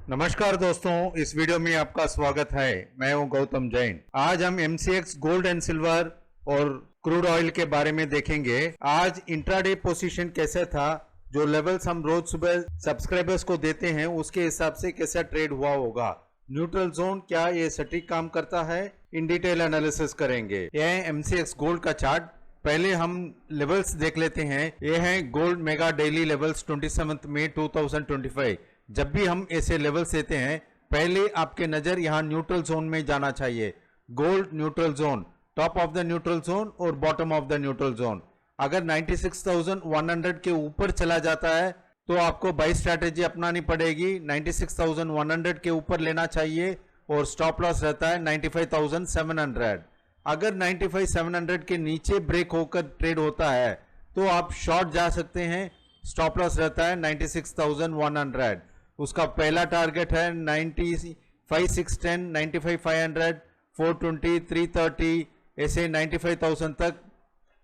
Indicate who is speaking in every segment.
Speaker 1: नमस्कार दोस्तों, इस वीडियो में आपका स्वागत है। मैं हूं गौतम जैन। आज हम MCX गोल्ड एंड सिल्वर और क्रूड ऑयल के बारे में देखेंगे। आज इंट्राडे पोजीशन कैसा था, जो लेवल्स हम रोज सुबह सब्सक्राइबर्स को देते हैं उसके हिसाब से कैसा ट्रेड हुआ होगा, न्यूट्रल जोन क्या ये सटीक काम करता है, इन डिटेल एनालिसिस करेंगे। यह है MCX गोल्ड का चार्ट। पहले हम लेवल्स देख लेते हैं। ये है गोल्ड मेगा डेली लेवल्स 27 मई 2025। जब भी हम ऐसे लेवल्स देते हैं, पहले आपके नजर यहाँ न्यूट्रल जोन में जाना चाहिए। Gold neutral zone, top of the neutral zone और bottom of the neutral zone. अगर 96,100 के ऊपर चला जाता है तो आपको बाई स्ट्रैटेजी अपनानी पड़ेगी। 96,100 के ऊपर लेना चाहिए और स्टॉप लॉस रहता है 95,700। अगर 95,700 के नीचे ब्रेक होकर ट्रेड होता है तो आप शॉर्ट जा सकते हैं। स्टॉप लॉस रहता है 96,100। उसका पहला टारगेट है 95,610, 95,500, 420, 330, ऐसे 95,000 तक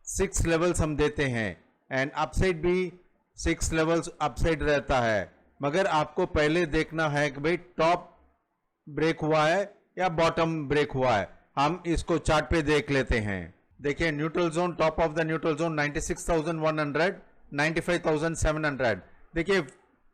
Speaker 1: 6 लेवल्स हम देते हैं। एंड अपसाइड भी 6 लेवल्स अपसाइड रहता है। मगर आपको पहले देखना है कि भाई टॉप ब्रेक हुआ है या बॉटम ब्रेक हुआ है। हम इसको चार्ट पे देख लेते हैं। देखिए neutral zone, top of the neutral zone 96,100, 95,700। देखिए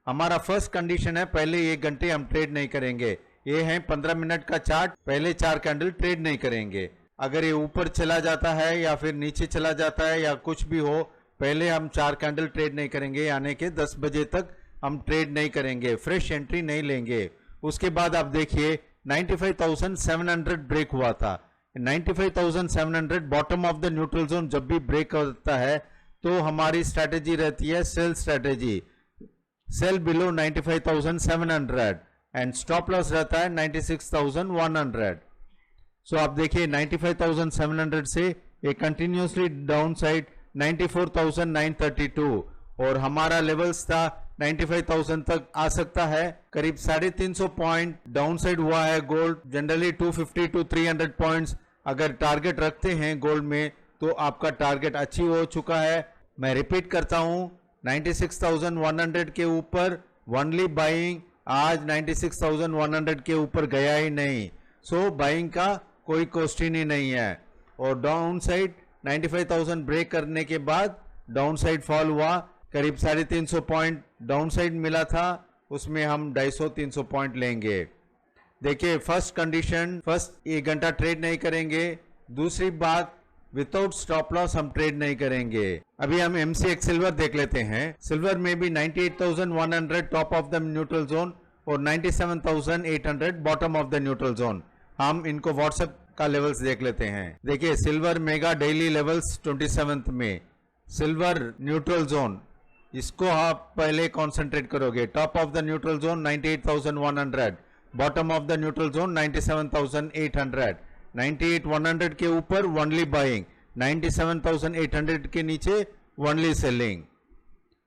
Speaker 1: हमारा फर्स्ट कंडीशन है, पहले 1 घंटे हम ट्रेड नहीं करेंगे। ये है 15 मिनट का चार्ट, पहले 4 कैंडल ट्रेड नहीं करेंगे। अगर ये ऊपर चला जाता है या फिर नीचे चला जाता है या कुछ भी हो, पहले हम 4 कैंडल ट्रेड नहीं करेंगे, यानी कि 10 बजे तक हम ट्रेड नहीं करेंगे, फ्रेश एंट्री नहीं लेंगे। उसके बाद आप देखिए 95,700 ब्रेक हुआ था। 95,700 bottom of the neutral zone जब भी ब्रेक करता है तो हमारी स्ट्रैटेजी रहती है sell strategy, sell below 95,700 and stop loss रहता है 96,100। सो आप देखिए 95,700 से एक कंटिन्यूसली डाउन साइड 94,932 और हमारा लेवल्स था 95,000 तक आ सकता है। करीब 350 पॉइंट डाउन साइड हुआ है गोल्ड। जनरली 250 to 300 पॉइंट्स अगर टारगेट रखते हैं गोल्ड में तो आपका टारगेट अचीव हो चुका है। मैं रिपीट करता हूं, 96,100 के ऊपर ओनली बाइंग। आज 96,100 के ऊपर गया ही नहीं, सो बाइंग का कोई क्वेश्चन ही नहीं है। और डाउन साइड 95,000 ब्रेक करने के बाद डाउन साइड फॉल हुआ, करीब 350 पॉइंट डाउन साइड मिला था, उसमें हम 250-300 पॉइंट लेंगे। देखिए फर्स्ट कंडीशन, फर्स्ट 1 घंटा ट्रेड नहीं करेंगे। दूसरी बात, विदाउट स्टॉप लॉस हम ट्रेड नहीं करेंगे। अभी हम MCX सिल्वर देख लेते हैं। सिल्वर में भी 98,100 top of the neutral zone और 97,800 bottom of the neutral zone. हम इनको व्हाट्सएप का लेवल्स देख लेते हैं। देखिए सिल्वर मेगा डेली लेवल्स 27 में, सिल्वर न्यूट्रल जोन, इसको आप पहले कॉन्सेंट्रेट करोगे। Top of the neutral zone 98,100, bottom of the neutral zone 97,800। 98,100 के ऊपर ओनली बाइंग, 97,800 के नीचे ओनली सेलिंग।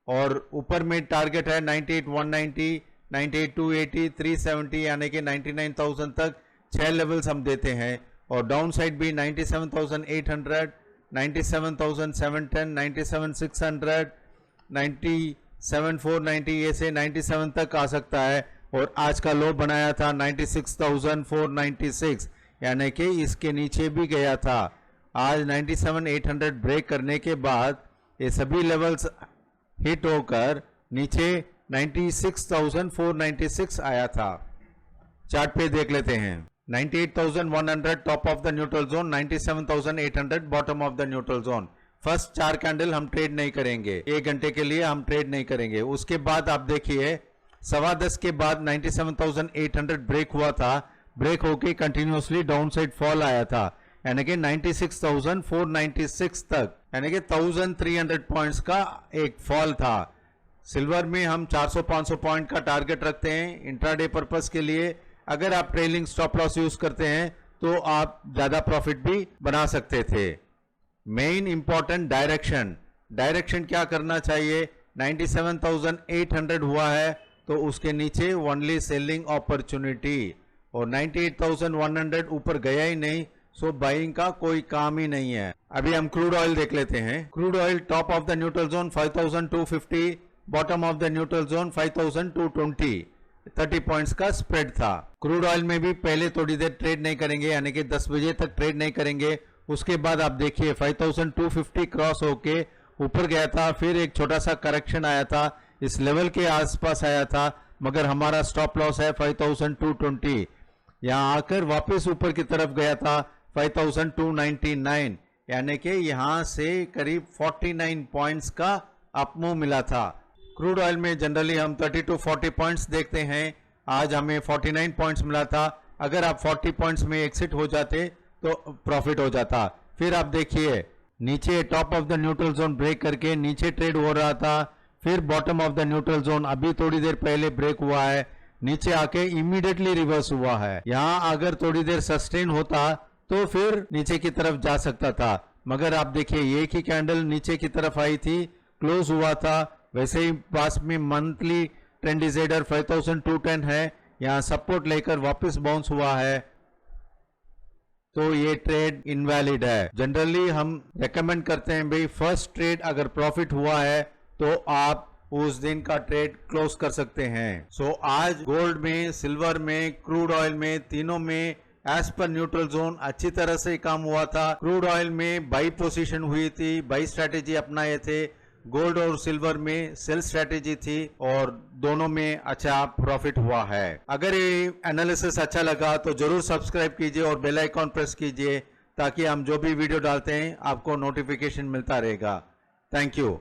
Speaker 1: और ऊपर में टारगेट है 98,190, 98,280, 370 यानी कि 99,000 तक 6 लेवल्स हम देते हैं। और डाउन साइड भी 97,800, 97,710, 97,600, 97,490, ऐसे 97 तक आ सकता है। और आज का लो बनाया था 96,496, यानी कि इसके नीचे भी गया था। आज 97,800 ब्रेक करने के बाद ये सभी लेवल्स हिट होकर नीचे 96,496 आया था। चार्ट पे देख लेते हैं। 98,100 top of the neutral zone, 97,800 bottom of the neutral zone. First 4 candle हम ट्रेड नहीं करेंगे, 1 घंटे के लिए हम ट्रेड नहीं करेंगे। उसके बाद आप देखिए 10:15 के बाद 97,800 ब्रेक हुआ था, ब्रेक होके कंटिन्यूसली डाउन साइड फॉल आया था, यानी कि 96,496 तक, यानी कि 1,300 पॉइंट्स का एक फॉल था। सिल्वर में हम 400-500 पॉइंट का टारगेट रखते हैं इंट्राडे पर्पस के लिए। अगर आप ट्रेलिंग स्टॉप लॉस यूज करते हैं तो आप ज्यादा प्रॉफिट भी बना सकते थे। मेन इंपॉर्टेंट डायरेक्शन, डायरेक्शन क्या करना चाहिए। 97,800 हुआ है तो उसके नीचे ओनली सेलिंग अपॉर्चुनिटी, और 98,100 ऊपर गया ही नहीं, सो बाइंग का कोई काम ही नहीं है। अभी हम क्रूड ऑयल देख लेते हैं। Crude oil top of the neutral zone 5,250, bottom of the neutral zone 5,220। 30 points का स्प्रेड था। क्रूड ऑयल में भी पहले थोड़ी देर ट्रेड नहीं करेंगे, यानी कि 10 बजे तक ट्रेड नहीं करेंगे। उसके बाद आप देखिए 5250 क्रॉस होके ऊपर गया था, फिर एक छोटा सा करेक्शन आया था, इस लेवल के आसपास आया था, मगर हमारा स्टॉप लॉस है 5220। यहाँ आकर वापस ऊपर की तरफ गया था 5299, यानी कि यहाँ से करीब 49 पॉइंट्स का अपमूव मिला था। क्रूड ऑयल में जनरली हम 30 to 40 पॉइंट्स देखते हैं, आज हमें 49 पॉइंट्स मिला था। अगर आप 40 पॉइंट्स में एक्सिट हो जाते तो प्रॉफिट हो जाता। फिर आप देखिए नीचे top of the neutral zone break करके नीचे ट्रेड हो रहा था, फिर bottom of the neutral zone अभी थोड़ी देर पहले ब्रेक हुआ है, नीचे आके इमीडिएटली रिवर्स हुआ है। यहाँ अगर थोड़ी देर सस्टेन होता तो फिर नीचे की तरफ जा सकता था, मगर आप देखिए एक ही कैंडल नीचे की तरफ आई थी, क्लोज हुआ था। वैसे ही पास में मंथली ट्रेंड डिसाइडर 5210 है, यहाँ सपोर्ट लेकर वापस बाउंस हुआ है, तो ये ट्रेड इनवैलिड है। जनरली हम रेकमेंड करते हैं भाई फर्स्ट ट्रेड अगर प्रॉफिट हुआ है तो आप उस दिन का ट्रेड क्लोज कर सकते हैं। सो आज गोल्ड में, सिल्वर में, क्रूड ऑयल में, तीनों में एज पर न्यूट्रल जोन अच्छी तरह से काम हुआ था। क्रूड ऑयल में बाई पोजीशन हुई थी, बाई स्ट्रेटेजी अपनाए थे। गोल्ड और सिल्वर में सेल स्ट्रेटेजी थी और दोनों में अच्छा प्रॉफिट हुआ है। अगर ये एनालिसिस अच्छा लगा तो जरूर सब्सक्राइब कीजिए और बेल आइकॉन प्रेस कीजिए, ताकि हम जो भी वीडियो डालते हैं आपको नोटिफिकेशन मिलता रहेगा। Thank you.